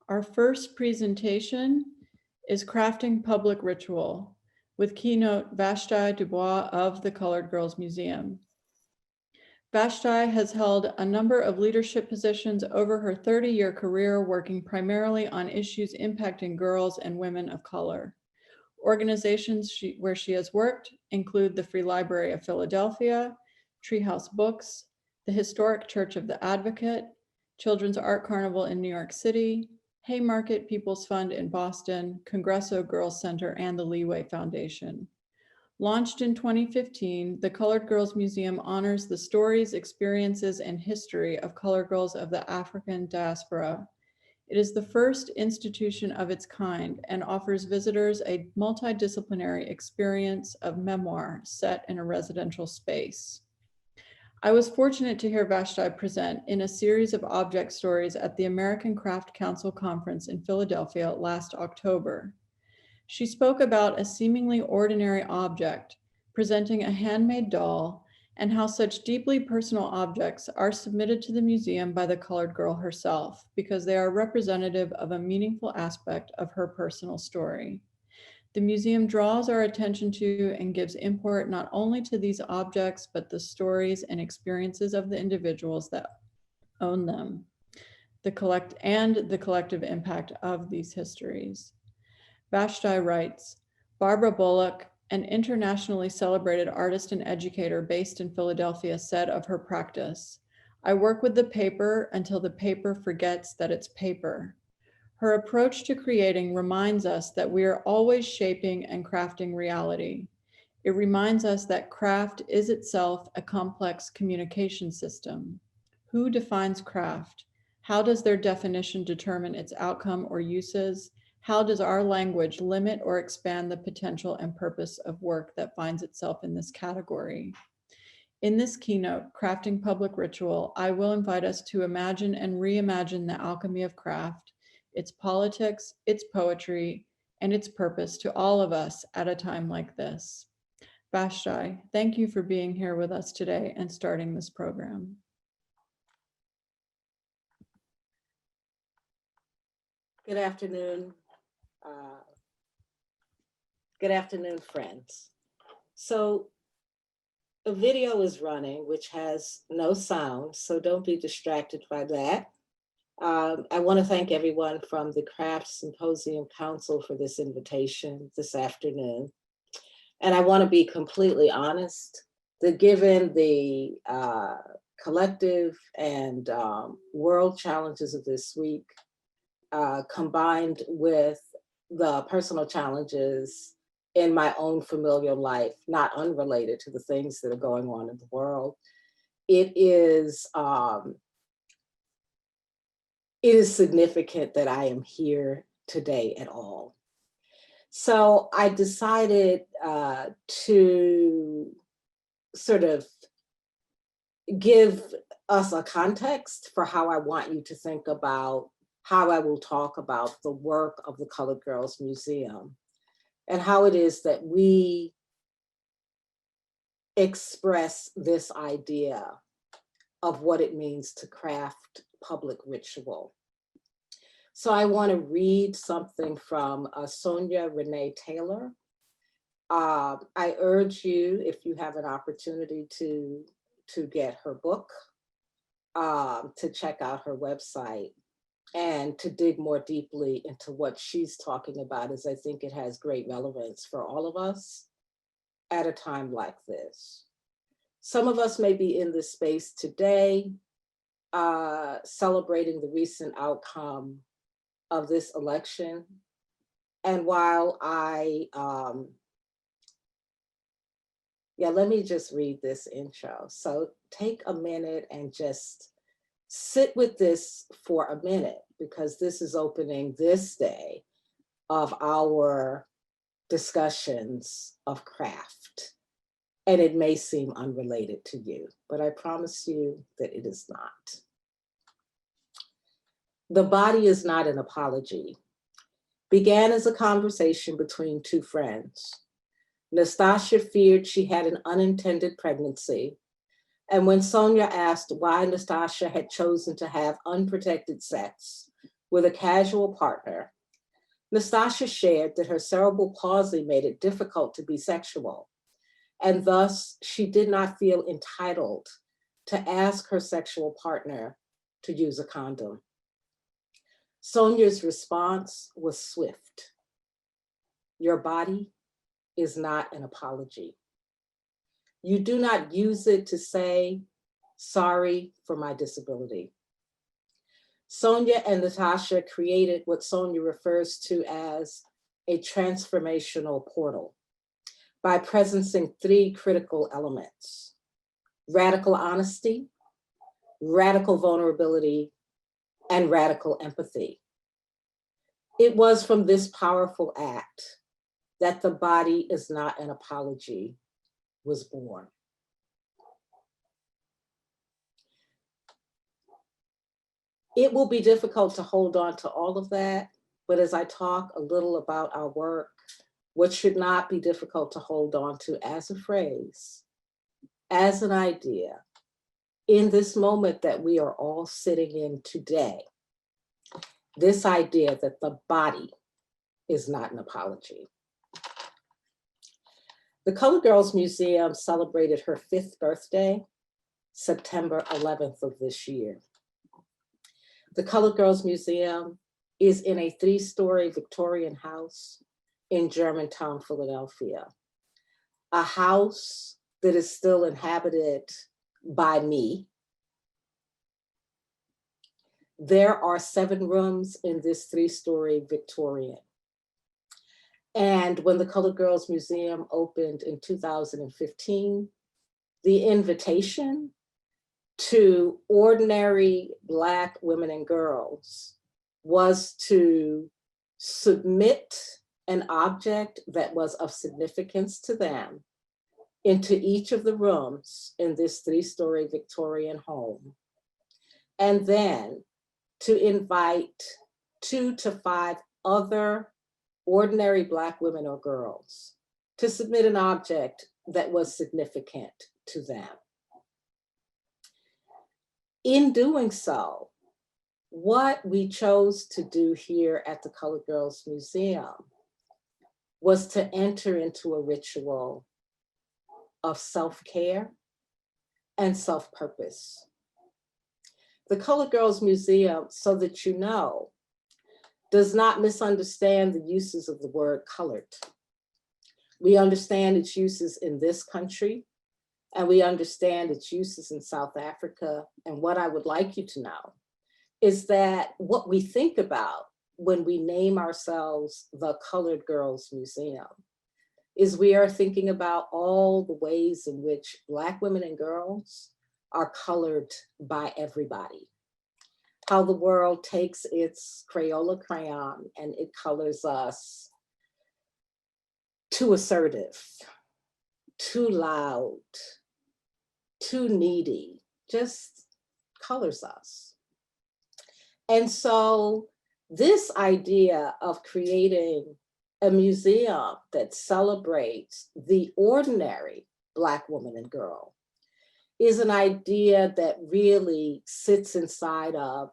Our first presentation is Crafting Public Ritual with keynote Vashti DuBois of the Colored Girls Museum. Vashti has held a number of leadership positions over her 30-year career, working primarily on issues impacting girls and women of color. Organizations where she has worked include the Free Library of Philadelphia, Treehouse Books, the Historic Church of the Advocate, Children's Art Carnival in New York City, Haymarket People's Fund in Boston, Congresso Girls Center, and the Leeway Foundation. Launched in 2015, the Colored Girls Museum honors the stories, experiences, and history of colored girls of the African diaspora. It is the first institution of its kind and offers visitors a multidisciplinary experience of memoir set in a residential space. I was fortunate to hear Vashti present in a series of object stories at the American Craft Council Conference in Philadelphia last October. She spoke about a seemingly ordinary object, presenting a handmade doll, and how such deeply personal objects are submitted to the museum by the colored girl herself because they are representative of a meaningful aspect of her personal story. The museum draws our attention to and gives import not only to these objects, but the stories and experiences of the individuals that own them, the collective impact of these histories. Vashti writes, Barbara Bullock, an internationally celebrated artist and educator based in Philadelphia, said of her practice, "I work with the paper until the paper forgets that it's paper." Her approach to creating reminds us that we are always shaping and crafting reality. It reminds us that craft is itself a complex communication system. Who defines craft? How does their definition determine its outcome or uses? How does our language limit or expand the potential and purpose of work that finds itself in this category? In this keynote, Crafting Public Ritual, I will invite us to imagine and reimagine the alchemy of craft, its politics, its poetry, and its purpose to all of us at a time like this. Vashti, thank you for being here with us today and starting this program. Good afternoon. Good afternoon, friends. So a video is running, which has no sound, so don't be distracted by that. I want to thank everyone from the Craft Symposium Council for this invitation this afternoon. And I want to be completely honest that given the collective and world challenges of this week, combined with the personal challenges in my own familial life, not unrelated to the things that are going on in the world, it is significant that I am here today at all. So I decided to sort of give us a context for how I want you to think about how I will talk about the work of the Colored Girls Museum and how it is that we express this idea of what it means to craft public ritual. So I want to read something from Sonia Renee Taylor. I urge you, if you have an opportunity to get her book, to check out her website and to dig more deeply into what she's talking about, as I think it has great relevance for all of us at a time like this. Some of us may be in this space today, celebrating the recent outcome of this election. And while let me just read this intro. So take a minute and just sit with this for a minute, because this is opening this day of our discussions of craft. And it may seem unrelated to you, but I promise you that it is not. The body is not an apology. Began as a conversation between two friends. Nastasia feared she had an unintended pregnancy. And when Sonia asked why Nastasia had chosen to have unprotected sex with a casual partner, Nastasia shared that her cerebral palsy made it difficult to be sexual, and thus she did not feel entitled to ask her sexual partner to use a condom. Sonia's response was swift. Your body is not an apology. You do not use it to say, sorry for my disability. Sonia and Natasha created what Sonia refers to as a transformational portal by presencing 3 critical elements: radical honesty, radical vulnerability, and radical empathy. It was from this powerful act that the body is not an apology was born. It will be difficult to hold on to all of that, but as I talk a little about our work, what should not be difficult to hold on to as a phrase, as an idea, in this moment that we are all sitting in today, this idea that the body is not an apology. The Colored Girls Museum celebrated her 5th birthday, September 11th of this year. The Colored Girls Museum is in a 3-story Victorian house in Germantown, Philadelphia, a house that is still inhabited by me. There are 7 rooms in this 3-story Victorian. And when the Colored Girls Museum opened in 2015, the invitation to ordinary Black women and girls was to submit an object that was of significance to them into each of the rooms in this 3-story Victorian home, and then to invite 2 to 5 other ordinary Black women or girls to submit an object that was significant to them. In doing so, what we chose to do here at the Colored Girls Museum was to enter into a ritual of self-care and self-purpose. The Colored Girls Museum, so that you know, does not misunderstand the uses of the word colored. We understand its uses in this country, and we understand its uses in South Africa. And what I would like you to know is that what we think about when we name ourselves the Colored Girls Museum is we are thinking about all the ways in which Black women and girls are colored by everybody. How the world takes its Crayola crayon and it colors us too assertive, too loud, too needy, just colors us. And so this idea of creating a museum that celebrates the ordinary Black woman and girl is an idea that really sits inside of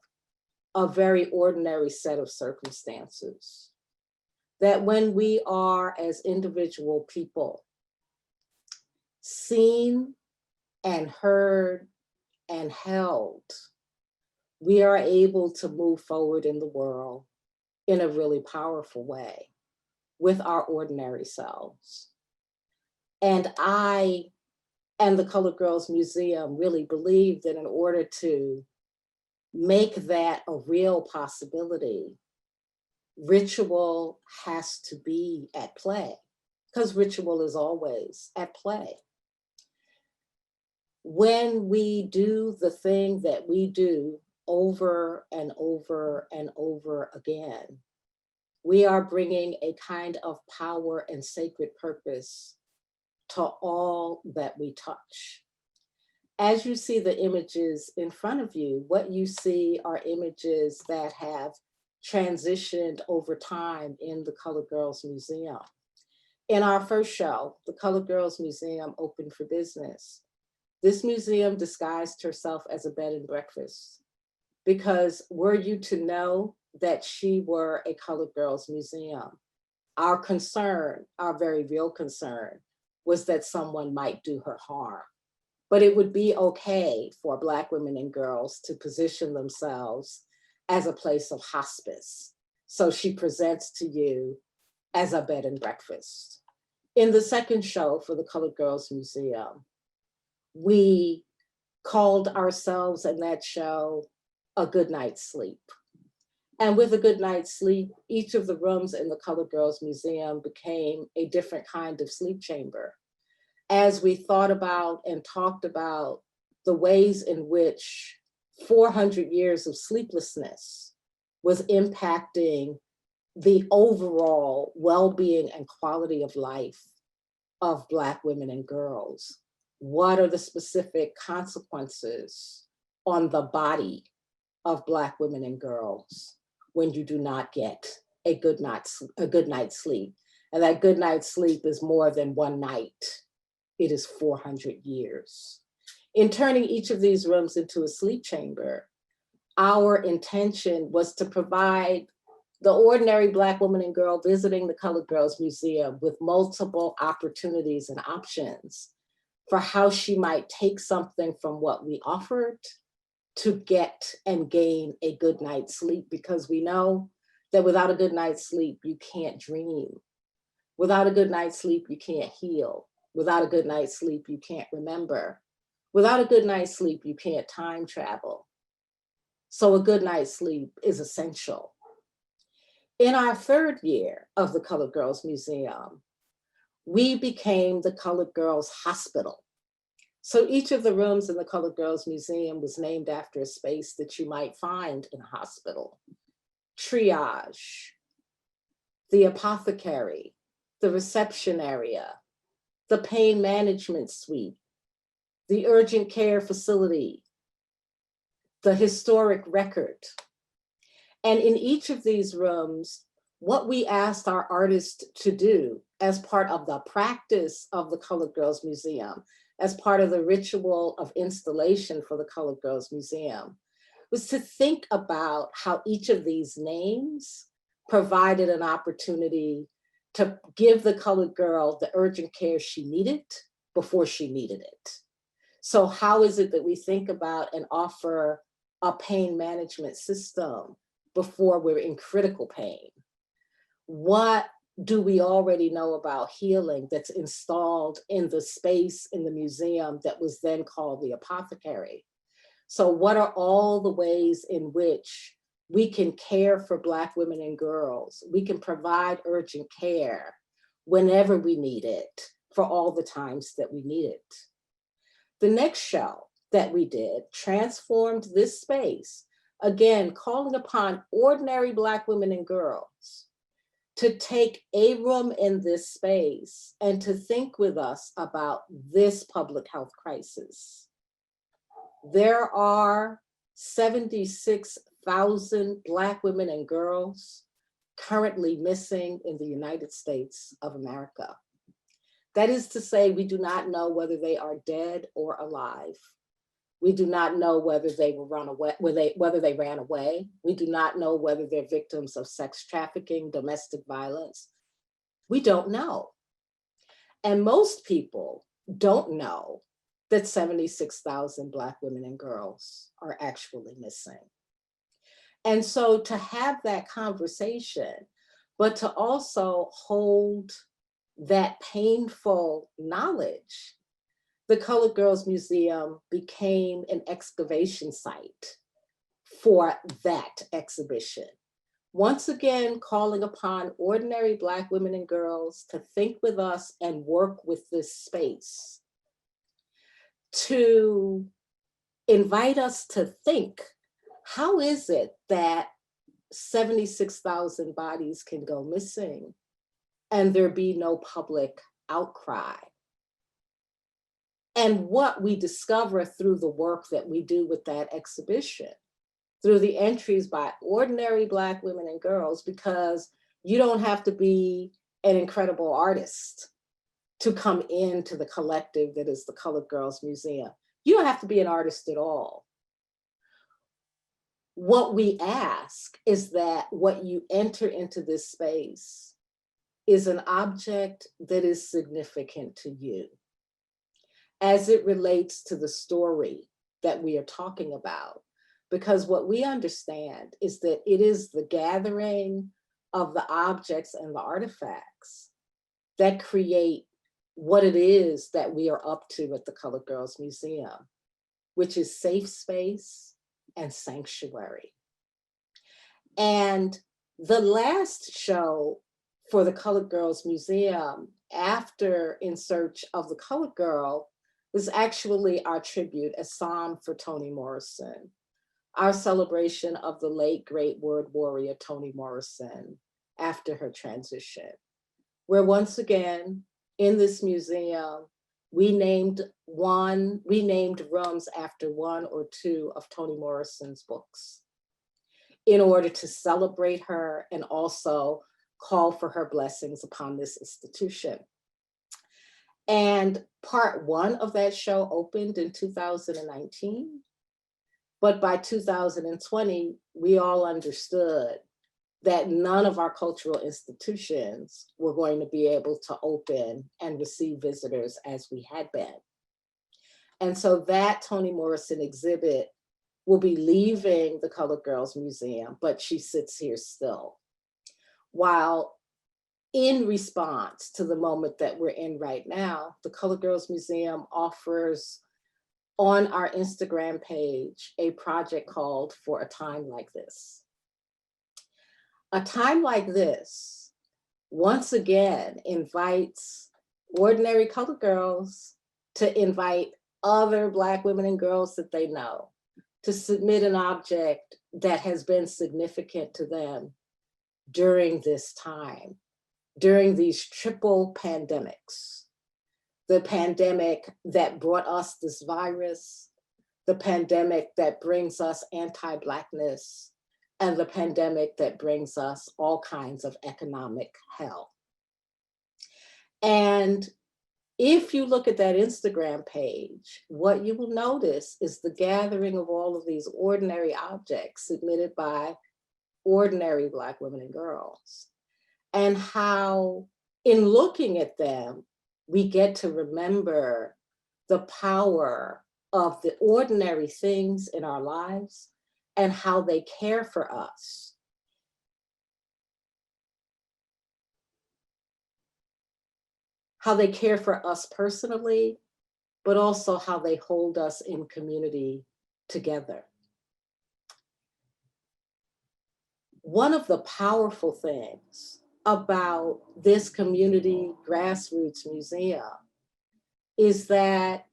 a very ordinary set of circumstances. That when we are, as individual people, seen and heard and held, we are able to move forward in the world in a really powerful way with our ordinary selves. And I and the Colored Girls Museum really believe that in order to make that a real possibility, ritual has to be at play, because ritual is always at play. When we do the thing that we do over and over and over again, we are bringing a kind of power and sacred purpose to all that we touch. As you see the images in front of you, what you see are images that have transitioned over time in the Colored Girls Museum. In our first show, the Colored Girls Museum opened for business. This museum disguised herself as a bed and breakfast, because were you to know that she were a colored girls museum. Our concern, our very real concern, was that someone might do her harm. But it would be okay for Black women and girls to position themselves as a place of hospice. So she presents to you as a bed and breakfast. In the second show for the Colored Girls Museum, we called ourselves in that show A Good Night's Sleep. And with A Good Night's Sleep, each of the rooms in the Colored Girls Museum became a different kind of sleep chamber. As we thought about and talked about the ways in which 400 years of sleeplessness was impacting the overall well-being and quality of life of Black women and girls. What are the specific consequences on the body of Black women and girls when you do not get a good night's sleep? And that good night's sleep is more than one night. It is 400 years. In turning each of these rooms into a sleep chamber, our intention was to provide the ordinary Black woman and girl visiting the Colored Girls Museum with multiple opportunities and options for how she might take something from what we offered to get and gain a good night's sleep, because we know that without a good night's sleep, you can't dream. Without a good night's sleep, you can't heal. Without a good night's sleep, you can't remember. Without a good night's sleep, you can't time travel. So a good night's sleep is essential. In our third year of the Colored Girls Museum, we became the Colored Girls Hospital. So each of the rooms in the Colored Girls Museum was named after a space that you might find in a hospital. Triage, the apothecary, the reception area, the pain management suite, the urgent care facility, the historic record. And in each of these rooms, what we asked our artists to do as part of the practice of the Colored Girls Museum, as part of the ritual of installation for the Colored Girls Museum, was to think about how each of these names provided an opportunity to give the colored girl the urgent care she needed before she needed it. So how is it that we think about and offer a pain management system before we're in critical pain? What do we already know about healing that's installed in the space in the museum that was then called the Apothecary? So what are all the ways in which we can care for Black women and girls? We can provide urgent care whenever we need it, for all the times that we need it. The next show that we did transformed this space, again, calling upon ordinary Black women and girls to take a room in this space and to think with us about this public health crisis. There are 76,000 Black women and girls currently missing in the United States of America. That is to say, we do not know whether they are dead or alive. We do not know whether they were run away, whether they ran away. We do not know whether they're victims of sex trafficking, domestic violence. We don't know. And most people don't know that 76,000 Black women and girls are actually missing. And so to have that conversation, but to also hold that painful knowledge, the Colored Girls Museum became an excavation site for that exhibition. Once again, calling upon ordinary Black women and girls to think with us and work with this space, to invite us to think, how is it that 76,000 bodies can go missing and there be no public outcry? And what we discover through the work that we do with that exhibition, through the entries by ordinary Black women and girls, because you don't have to be an incredible artist to come into the collective that is the Colored Girls Museum. You don't have to be an artist at all. what we ask is that what you enter into this space is an object that is significant to you as it relates to the story that we are talking about. Because what we understand is that it is the gathering of the objects and the artifacts that create what it is that we are up to at the Colored Girls Museum, which is safe space and sanctuary. And the last show for the Colored Girls Museum after In Search of the Colored Girl was actually our tribute, a psalm for Toni Morrison, our celebration of the late great word warrior Toni Morrison after her transition, where once again in this museum, we named rooms after one or two of Toni Morrison's books in order to celebrate her and also call for her blessings upon this institution. And part one of that show opened in 2019. But by 2020, we all understood that none of our cultural institutions were going to be able to open and receive visitors as we had been. And so that Toni Morrison exhibit will be leaving the Colored Girls Museum, but she sits here still. While in response to the moment that we're in right now, the Colored Girls Museum offers on our Instagram page a project called For a Time Like This. A time like this, once again, invites ordinary colored girls to invite other Black women and girls that they know to submit an object that has been significant to them during this time, during these triple pandemics. The pandemic that brought us this virus, the pandemic that brings us anti-Blackness, and the pandemic that brings us all kinds of economic hell. And if you look at that Instagram page, what you will notice is the gathering of all of these ordinary objects submitted by ordinary Black women and girls, and how in looking at them, we get to remember the power of the ordinary things in our lives and how they care for us. How they care for us personally, but also how they hold us in community together. One of the powerful things about this community grassroots museum is that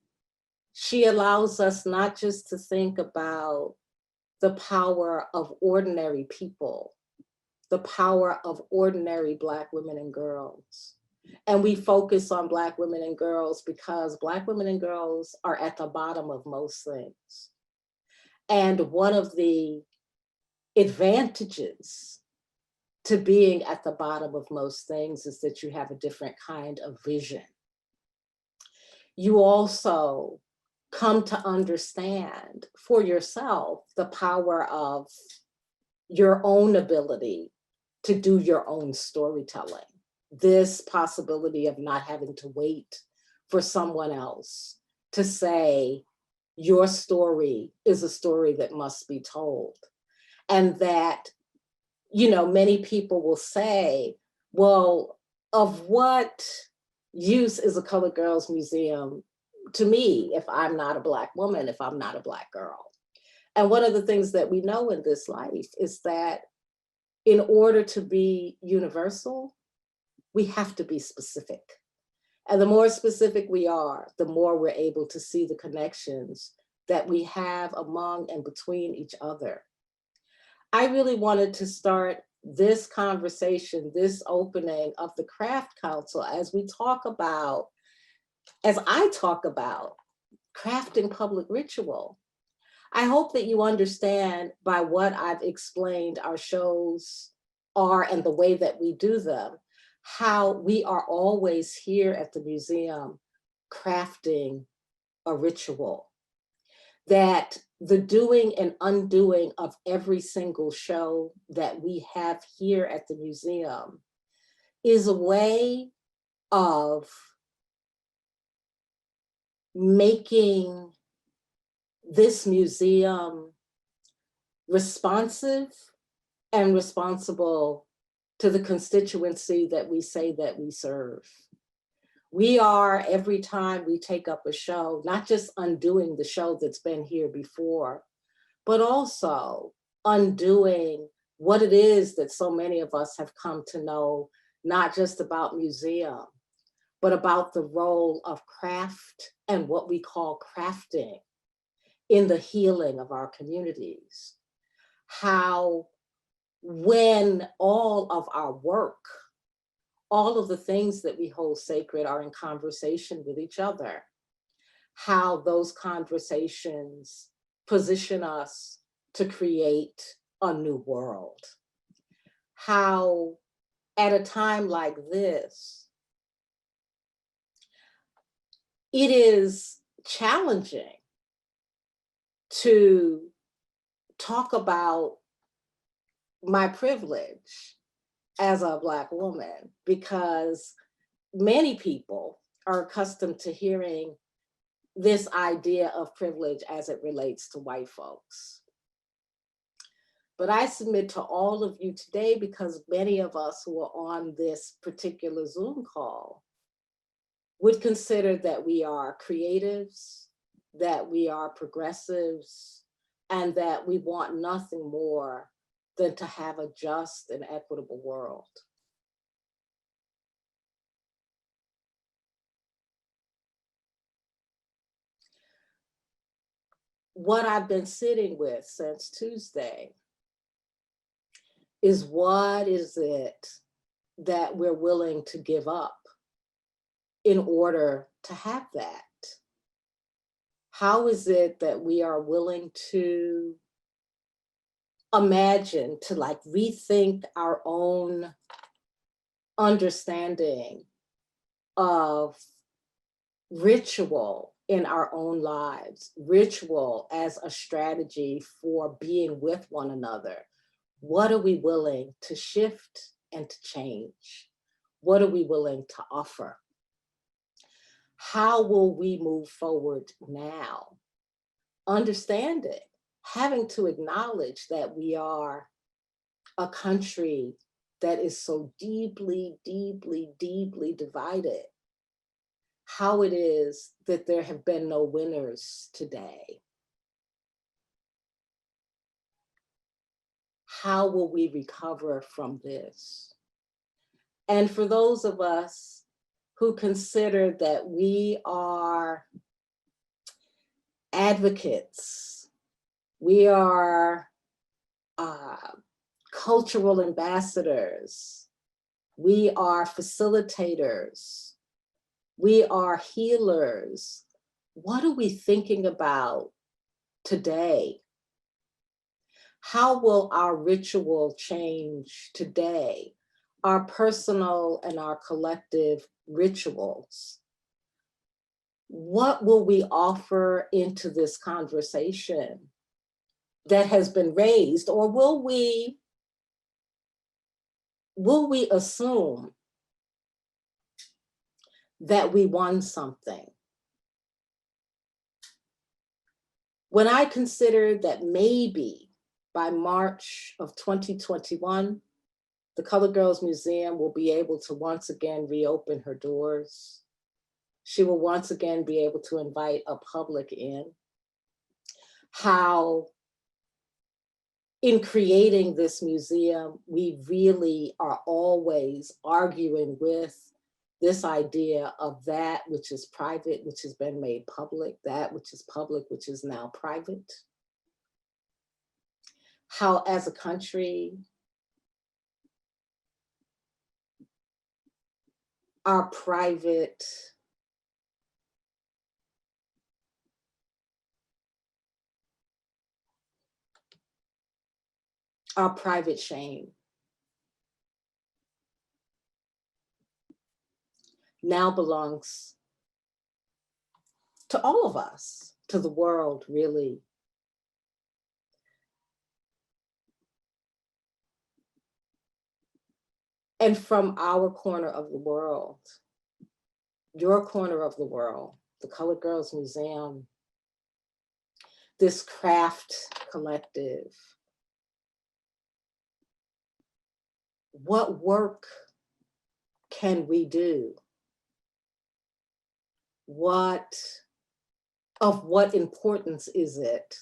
she allows us not just to think about the power of ordinary people, the power of ordinary Black women and girls. And we focus on Black women and girls because Black women and girls are at the bottom of most things. And one of the advantages to being at the bottom of most things is that you have a different kind of vision. You also come to understand for yourself the power of your own ability to do your own storytelling. This possibility of not having to wait for someone else to say, your story is a story that must be told. And that, you know, many people will say, well, of what use is a Colored Girls Museum to me if I'm not a Black woman, if I'm not a Black girl? And one of the things that we know in this life is that in order to be universal, we have to be specific. And the more specific we are, the more we're able to see the connections that we have among and between each other. I really wanted to start this conversation, this opening of the Craft Council as I talk about crafting public ritual. I hope that you understand by what I've explained our shows are and the way that we do them, how we are always here at the museum crafting a ritual. That the doing and undoing of every single show that we have here at the museum is a way of making this museum responsive and responsible to the constituency that we say that we serve. We are, every time we take up a show, not just undoing the show that's been here before, but also undoing what it is that so many of us have come to know, not just about museum, but about the role of craft and what we call crafting in the healing of our communities. How when all of our work, all of the things that we hold sacred are in conversation with each other, how those conversations position us to create a new world. How at a time like this, it is challenging to talk about my privilege as a Black woman, because many people are accustomed to hearing this idea of privilege as it relates to white folks. But I submit to all of you today, because many of us who are on this particular Zoom call would consider that we are creatives, that we are progressives, and that we want nothing more than to have a just and equitable world. What I've been sitting with since Tuesday is, what is it that we're willing to give up in order to have that? How is it that we are willing to imagine, to like rethink our own understanding of ritual in our own lives, ritual as a strategy for being with one another? What are we willing to shift and to change? What are we willing to offer? How will we move forward now? Understanding, having to acknowledge that we are a country that is so deeply, deeply, deeply divided. How it is that there have been no winners today. How will we recover from this? And for those of us who consider that we are advocates, we are cultural ambassadors, we are facilitators, we are healers, what are we thinking about today? How will our ritual change today? Our personal and our collective rituals. What will we offer into this conversation that has been raised? Or will we assume that we won something? When I consider that maybe by March of 2021, the Colored Girls Museum will be able to once again reopen her doors. She will once again be able to invite a public in. How in creating this museum, we really are always arguing with this idea of that which is private, which has been made public, that which is public, which is now private. How as a country, our private shame now belongs to all of us, to the world, really, And from our corner of the world, your corner of the world, the Colored Girls Museum, this craft collective, what work can we do? Of what importance is it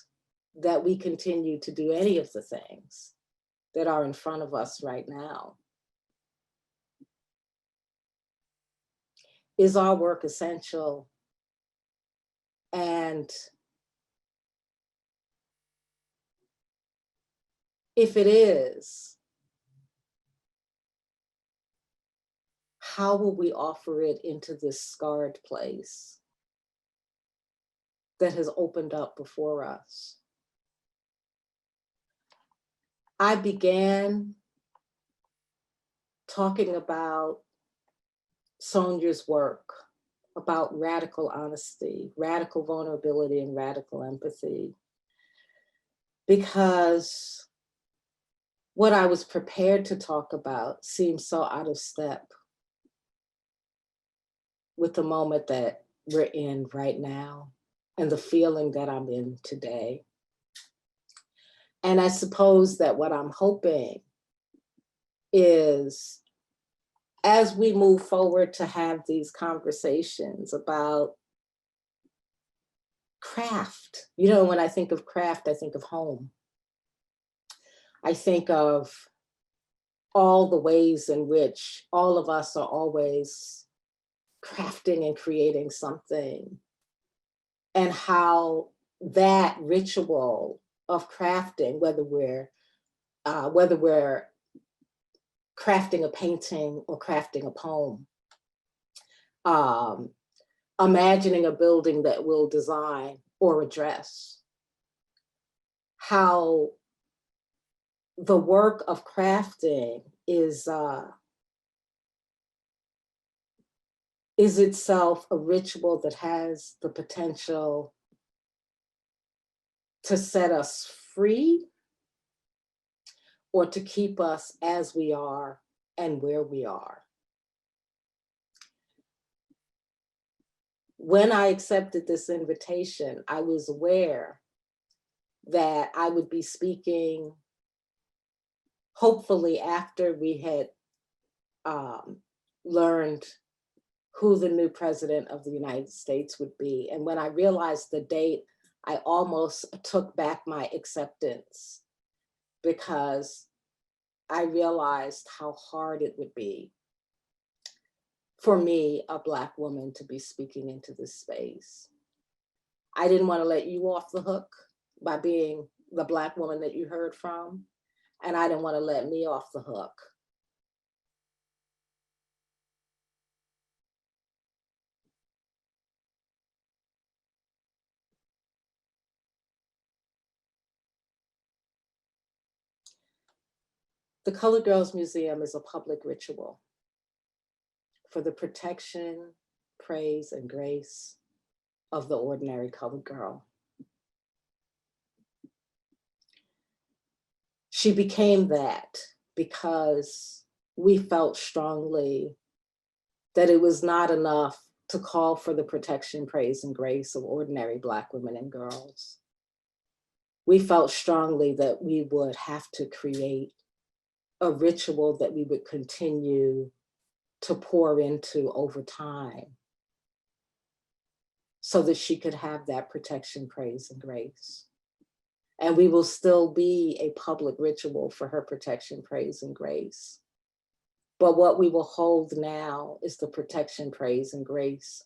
that we continue to do any of the things that are in front of us right now? Is our work essential? And if it is, how will we offer it into this scarred place that has opened up before us? I began talking about Sonia's work, about radical honesty, radical vulnerability, and radical empathy, because what I was prepared to talk about seemed so out of step with the moment that we're in right now and the feeling that I'm in today. And I suppose that what I'm hoping is, as we move forward to have these conversations about craft, you know, when I think of craft, I think of home. I think of all the ways in which all of us are always crafting and creating something, and how that ritual of crafting, whether we're crafting a painting or crafting a poem, imagining a building that we'll design or address, how the work of crafting is itself a ritual that has the potential to set us free or to keep us as we are and where we are. When I accepted this invitation, I was aware that I would be speaking, hopefully after we had learned who the new president of the United States would be. And when I realized the date, I almost took back my acceptance, because I realized how hard it would be for me, a Black woman, to be speaking into this space. I didn't want to let you off the hook by being the Black woman that you heard from, and I didn't want to let me off the hook. The Colored Girls Museum is a public ritual for the protection, praise, and grace of the ordinary colored girl. She became that because we felt strongly that it was not enough to call for the protection, praise, and grace of ordinary Black women and girls. We felt strongly that we would have to create a ritual that we would continue to pour into over time so that she could have that protection, praise, and grace. And we will still be a public ritual for her protection, praise, and grace. But what we will hold now is the protection, praise, and grace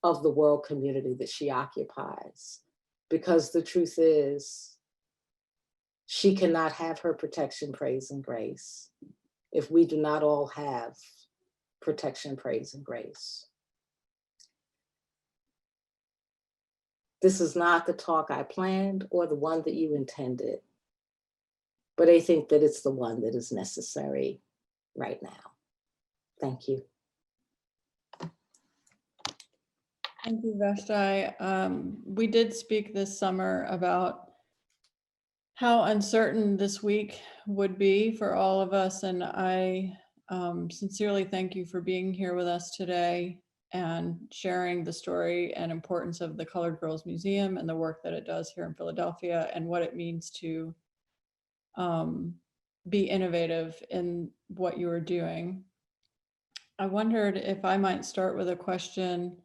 of the world community that she occupies. Because the truth is, she cannot have her protection, praise, and grace if we do not all have protection, praise, and grace. This is not the talk I planned or the one that you intended, but I think that it's the one that is necessary right now. Thank you. Thank you, Vashti. We did speak this summer about how uncertain this week would be for all of us, and I sincerely thank you for being here with us today and sharing the story and importance of the Colored Girls Museum and the work that it does here in Philadelphia and what it means to be innovative in what you are doing. I wondered if I might start with a question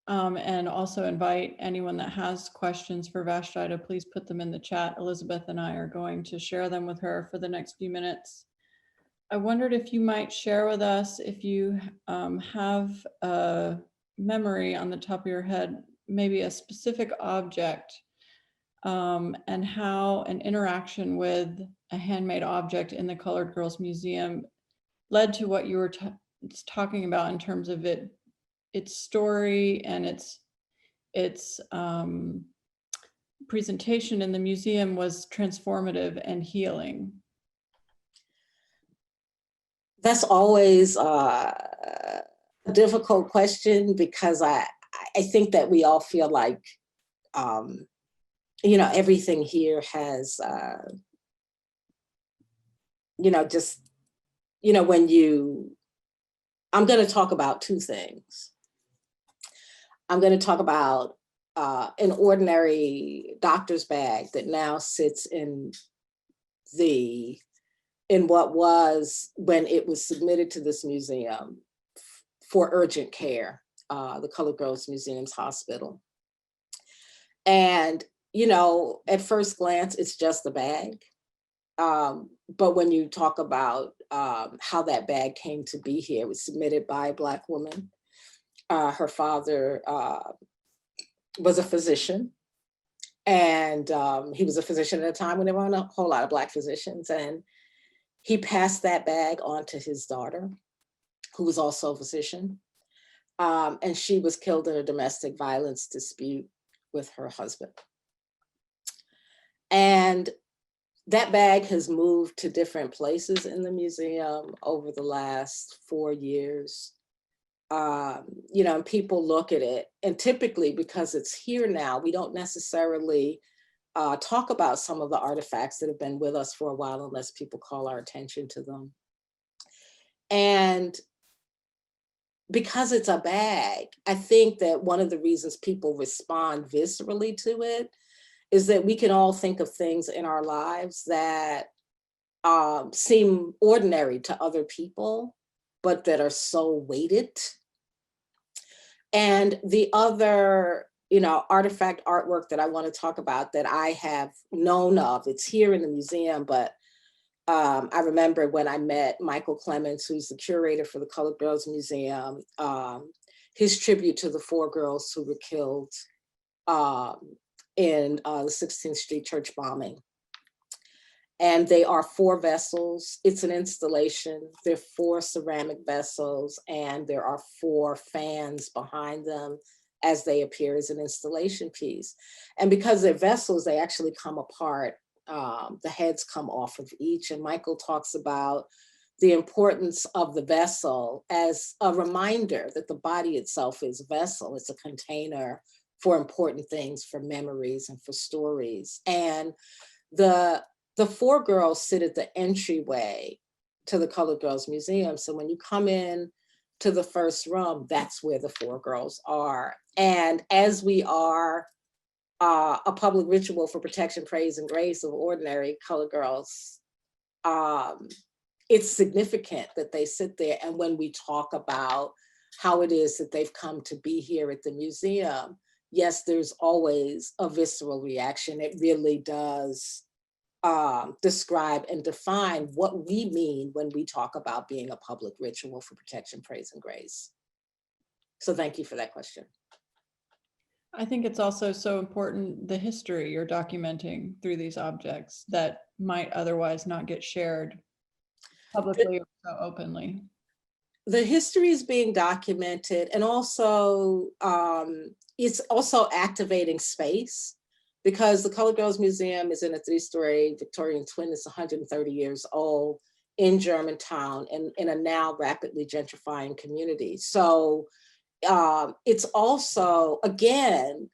and also invite anyone that has questions for Vashti to please put them in the chat. Elizabeth and I are going to share them with her for the next few minutes. I wondered if you might share with us, if you have a memory on the top of your head, maybe a specific object and how an interaction with a handmade object in the Colored Girls Museum led to what you were talking about in terms of its story and its presentation in the museum was transformative and healing. That's always a difficult question because I think that we all feel like, you know, everything here has, you know, just, you know, when you, I'm going to talk about two things. I'm going to talk about an ordinary doctor's bag that now sits in what was, when it was submitted to this museum for urgent care, the Colored Girls Museum's hospital. And, you know, at first glance, it's just a bag. But when you talk about how that bag came to be here, it was submitted by a Black woman. Her father was a physician. And he was a physician at a time when there weren't a whole lot of Black physicians. And he passed that bag on to his daughter, who was also a physician. And she was killed in a domestic violence dispute with her husband. And that bag has moved to different places in the museum over the last 4 years. You know, and people look at it, and typically because it's here now, we don't necessarily talk about some of the artifacts that have been with us for a while unless people call our attention to them. And because it's a bag, I think that one of the reasons people respond viscerally to it is that we can all think of things in our lives that seem ordinary to other people, but that are so weighted. And the other, you know, artifact artwork that I want to talk about that I have known of, it's here in the museum, but I remember when I met Michael Clements, who's the curator for the Colored Girls Museum, his tribute to the 4 girls who were killed in the 16th Street church bombing. And they are 4 vessels. It's an installation. They're 4 ceramic vessels, and there are 4 fans behind them as they appear as an installation piece. And because they're vessels, they actually come apart. The heads come off of each. And Michael talks about the importance of the vessel as a reminder that the body itself is a vessel. It's a container for important things, for memories and for stories. And the 4 girls sit at the entryway to the Colored Girls Museum. So when you come in to the first room, that's where the 4 girls are. And as we are a public ritual for protection, praise, and grace of ordinary colored girls, it's significant that they sit there. And when we talk about how it is that they've come to be here at the museum, yes, there's always a visceral reaction. It really does describe and define what we mean when we talk about being a public ritual for protection, praise, and grace. So thank you for that question. I think it's also so important, the history you're documenting through these objects that might otherwise not get shared publicly or so openly. The history is being documented, and also it's also activating space, because the Colored Girls Museum is in a 3-story Victorian twin that's 130 years old in Germantown and in a now rapidly gentrifying community. So it's also, again,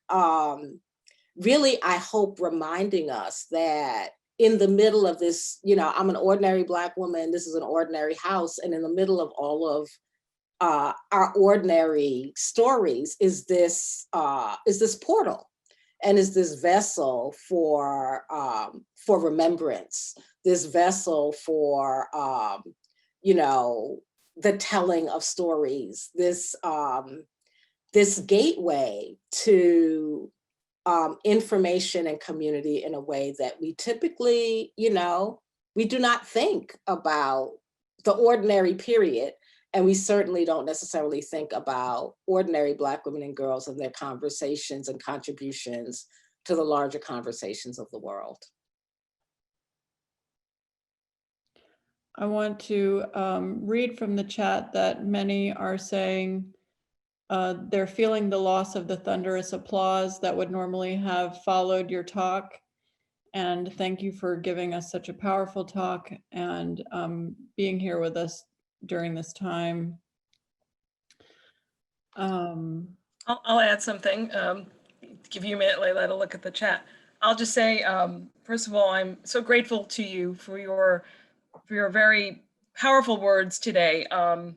really, I hope, reminding us that in the middle of this, you know, I'm an ordinary Black woman, this is an ordinary house, and in the middle of all of our ordinary stories is this portal, and is this vessel for remembrance, this vessel for you know, the telling of stories, this gateway to information and community in a way that we typically, you know, we do not think about the ordinary period. And we certainly don't necessarily think about ordinary Black women and girls and their conversations and contributions to the larger conversations of the world. I want to read from the chat that many are saying they're feeling the loss of the thunderous applause that would normally have followed your talk. And thank you for giving us such a powerful talk and being here with us during this time. I'll add something. Give you a minute, Layla, to look at the chat. I'll just say, first of all, I'm so grateful to you for your very powerful words today. And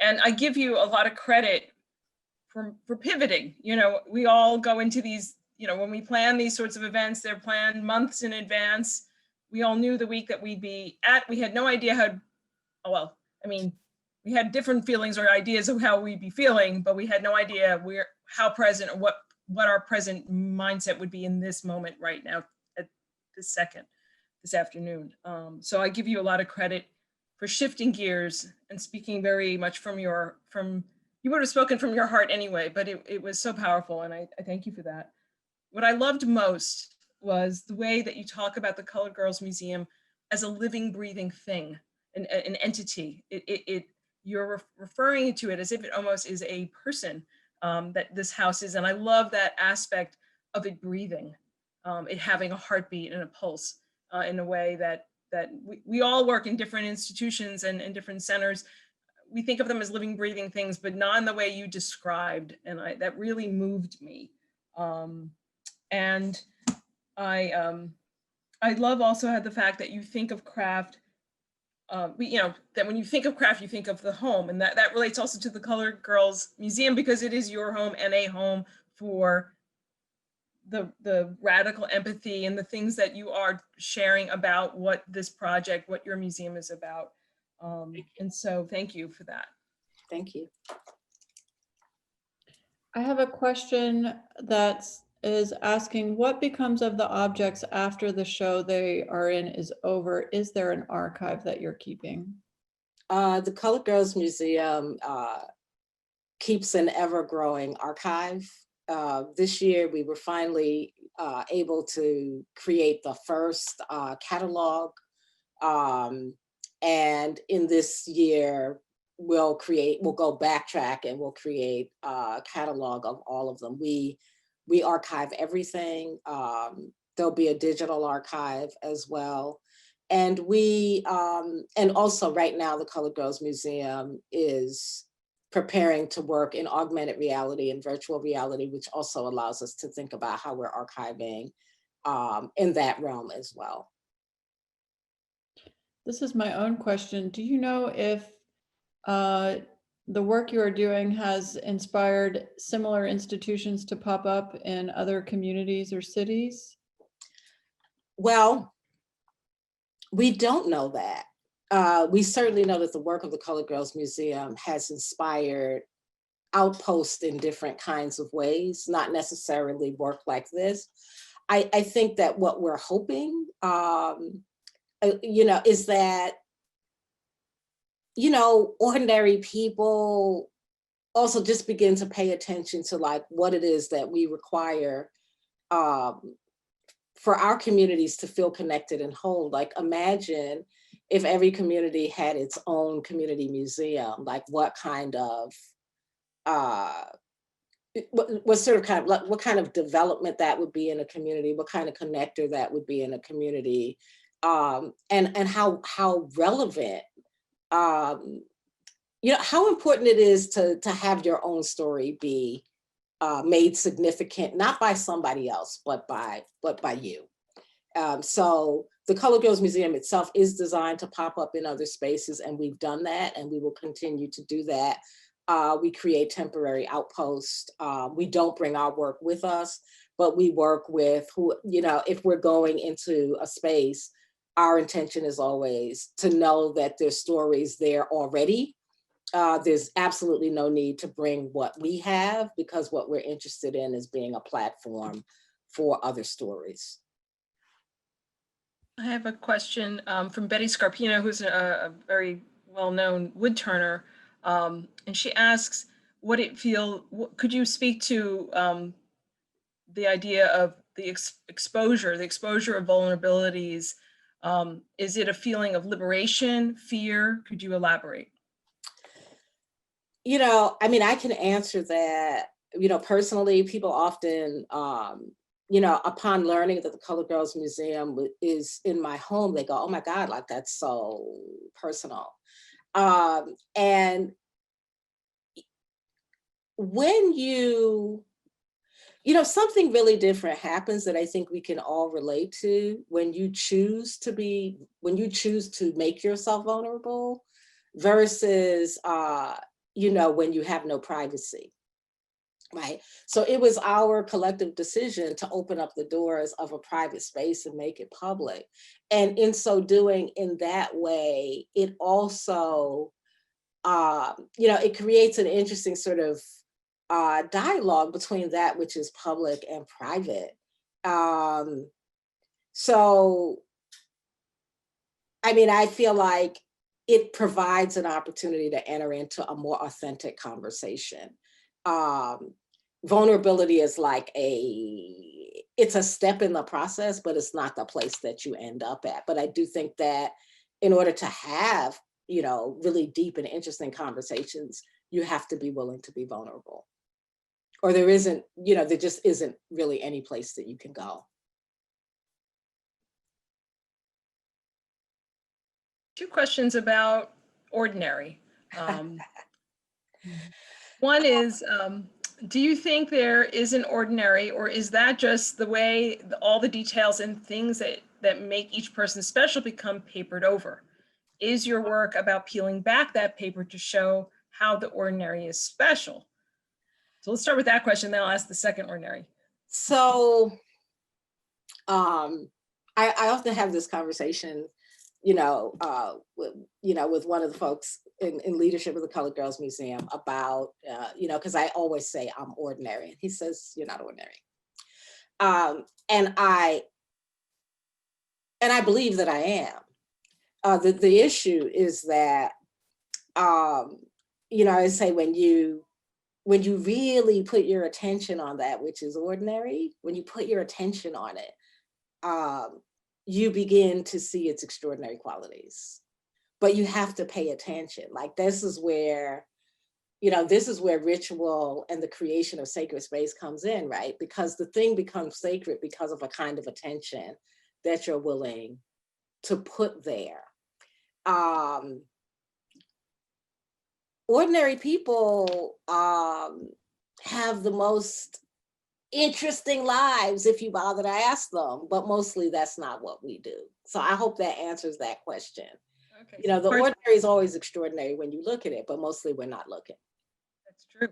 I give you a lot of credit for pivoting. You know, we all go into these, you know, when we plan these sorts of events, they're planned months in advance. We all knew the week that we'd be at. We had no idea how, well, I mean, we had different feelings or ideas of how we'd be feeling, but we had no idea how present or what our present mindset would be in this moment right now at this second, this afternoon. So I give you a lot of credit for shifting gears and speaking very much you would have spoken from your heart anyway, but it was so powerful, and I thank you for that. What I loved most was the way that you talk about the Colored Girls Museum as a living, breathing thing, an entity. You're referring to it as if it almost is a person that this house is. And I love that aspect of it breathing, it having a heartbeat and a pulse in a way that we all work in different institutions and in different centers. We think of them as living, breathing things, but not in the way you described. And that really moved me. And I love also the fact that you think of craft, you know, that when you think of craft, you think of the home, and that relates also to the Colored Girls Museum, because it is your home and a home for the radical empathy and the things that you are sharing about what this project, what your museum is about. And so thank you for that. Thank you. I have a question that is asking, what becomes of the objects after the show they are in is over? Is there an archive that you're keeping? The Colored Girls Museum keeps an ever-growing archive. This year, we were finally able to create the first catalog. And in this year, we'll go backtrack and we'll create a catalog of all of them. We archive everything. There'll be a digital archive as well. And and also right now, the Colored Girls Museum is preparing to work in augmented reality and virtual reality, which also allows us to think about how we're archiving in that realm as well. This is my own question. Do you know if the work you are doing has inspired similar institutions to pop up in other communities or cities? Well, we don't know that. We certainly know that the work of the Colored Girls Museum has inspired outposts in different kinds of ways, not necessarily work like this. I think that what we're hoping, you know, is that, you know, ordinary people also just begin to pay attention to like what it is that we require for our communities to feel connected and whole. Like imagine if every community had its own community museum, like what kind of, what kind of development that would be in a community, what kind of connector that would be in a community, and how relevant, you know, how important it is to have your own story be made significant, not by somebody else, but by you. So the Colored Girls Museum itself is designed to pop up in other spaces, and we've done that, and we will continue to do that. We create temporary outposts. We don't bring our work with us, but we work with who, you know, if we're going into a space, our intention is always to know that there's stories there already. There's absolutely no need to bring what we have, because what we're interested in is being a platform for other stories. I have a question from Betty Scarpino, who's a very well-known wood turner, and she asks, could you speak to the idea of the exposure of vulnerabilities? Is it a feeling of liberation, fear? Could you elaborate? You know, I mean, I can answer that. You know, personally, people often, you know, upon learning that the Colored Girls Museum is in my home, they go, oh my God, like that's so personal. And when you know, something really different happens that I think we can all relate to when you choose to make yourself vulnerable versus, you know, when you have no privacy. Right. So it was our collective decision to open up the doors of a private space and make it public. And in so doing, in that way, it also, you know, it creates an interesting sort of dialogue between that which is public and private. So, I mean, I feel like it provides an opportunity to enter into a more authentic conversation. Vulnerability is like it's a step in the process, but it's not the place that you end up at. But I do think that in order to have, you know, really deep and interesting conversations, you have to be willing to be vulnerable. Or there isn't, you know, there just isn't really any place that you can go. Two questions about ordinary. One is, do you think there is an ordinary, or is that just the way all the details and things that make each person special become papered over? Is your work about peeling back that paper to show how the ordinary is special? So let's start with that question, then I'll ask the second ordinary. So I often have this conversation, you know, with one of the folks in leadership of the Colored Girls Museum about, you know, because I always say I'm ordinary. And he says, you're not ordinary. And I believe that I am. The issue is that, you know, I say when you really put your attention on that which is ordinary, when you put your attention on it, you begin to see its extraordinary qualities. But you have to pay attention. Like this is where, you know, this is where ritual and the creation of sacred space comes in, right? Because the thing becomes sacred because of a kind of attention that you're willing to put there. Ordinary people have the most interesting lives if you bother to ask them, but mostly that's not what we do. So I hope that answers that question. Okay. You know, the ordinary is always extraordinary when you look at it, but mostly we're not looking. That's true.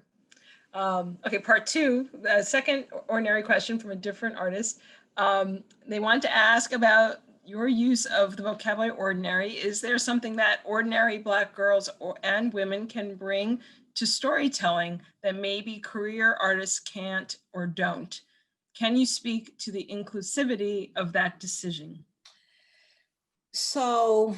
Okay, part two, the second ordinary question from a different artist. They want to ask about your use of the vocabulary ordinary. Is there something that ordinary Black girls and women can bring to storytelling that maybe career artists can't or don't? Can you speak to the inclusivity of that decision? So,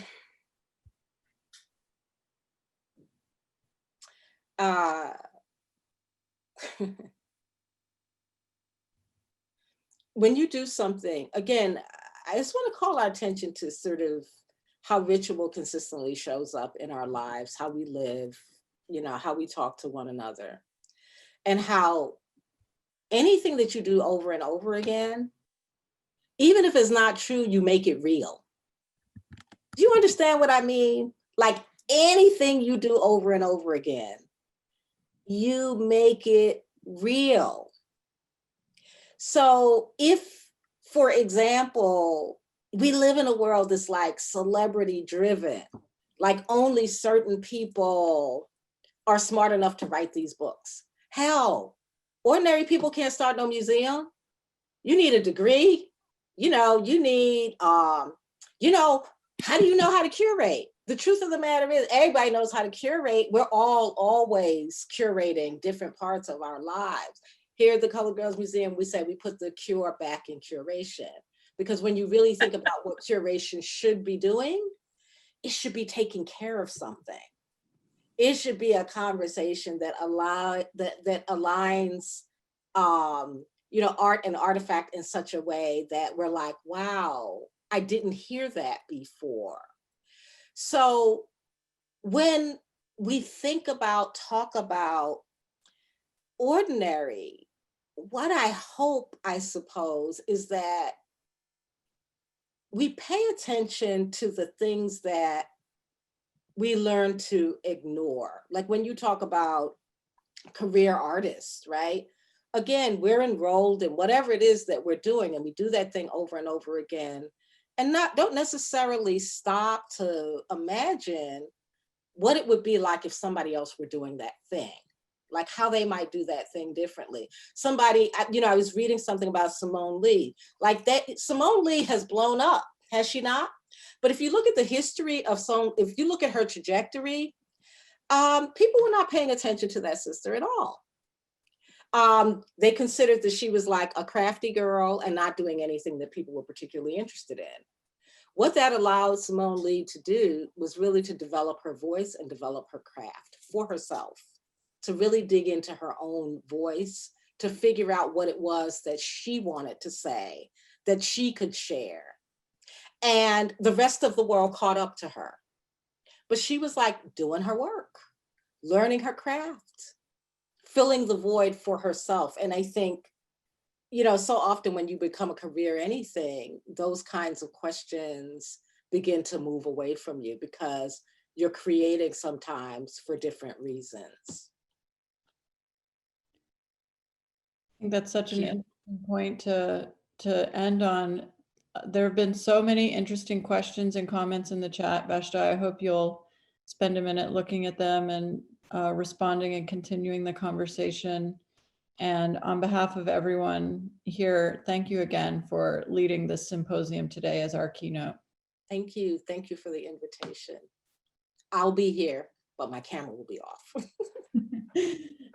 when you do something, again, I just want to call our attention to sort of how ritual consistently shows up in our lives, how we live, you know, how we talk to one another, and how anything that you do over and over again, even if it's not true, you make it real. Do you understand what I mean? Like anything you do over and over again, you make it real. So if, for example, we live in a world that's like celebrity driven, like only certain people are smart enough to write these books. Hell, ordinary people can't start no museum. You need a degree. You know, you need, you know, how do you know how to curate? The truth of the matter is everybody knows how to curate. We're all always curating different parts of our lives. Here at the Colored Girls Museum, we say we put the cure back in curation. Because when you really think about what curation should be doing, it should be taking care of something. It should be a conversation that aligns you know, art and artifact in such a way that we're like, wow, I didn't hear that before. So when we talk about ordinary, what I hope, I suppose, is that we pay attention to the things that we learn to ignore. Like when you talk about career artists, right? Again, we're enrolled in whatever it is that we're doing, and we do that thing over and over again, and don't necessarily stop to imagine what it would be like if somebody else were doing that thing, like how they might do that thing differently. Somebody, you know, I was reading something about Simone Lee, like that. Simone Lee has blown up, has she not? But if you look at the history of if you look at her trajectory, people were not paying attention to that sister at all. They considered that she was like a crafty girl and not doing anything that people were particularly interested in. What that allowed Simone Lee to do was really to develop her voice and develop her craft for herself, to really dig into her own voice, to figure out what it was that she wanted to say, that she could share. And the rest of the world caught up to her. But she was like doing her work, learning her craft, filling the void for herself. And I think, you know, so often when you become a career anything, those kinds of questions begin to move away from you because you're creating sometimes for different reasons. I think that's such an interesting point to end on. There have been so many interesting questions and comments in the chat, Vashti. I hope you'll spend a minute looking at them and responding and continuing the conversation. And on behalf of everyone here, thank you again for leading this symposium today as our keynote. Thank you. Thank you for the invitation. I'll be here, but my camera will be off.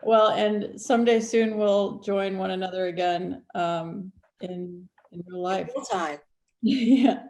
Well, and someday soon we'll join one another again in real life. Real time. Yeah.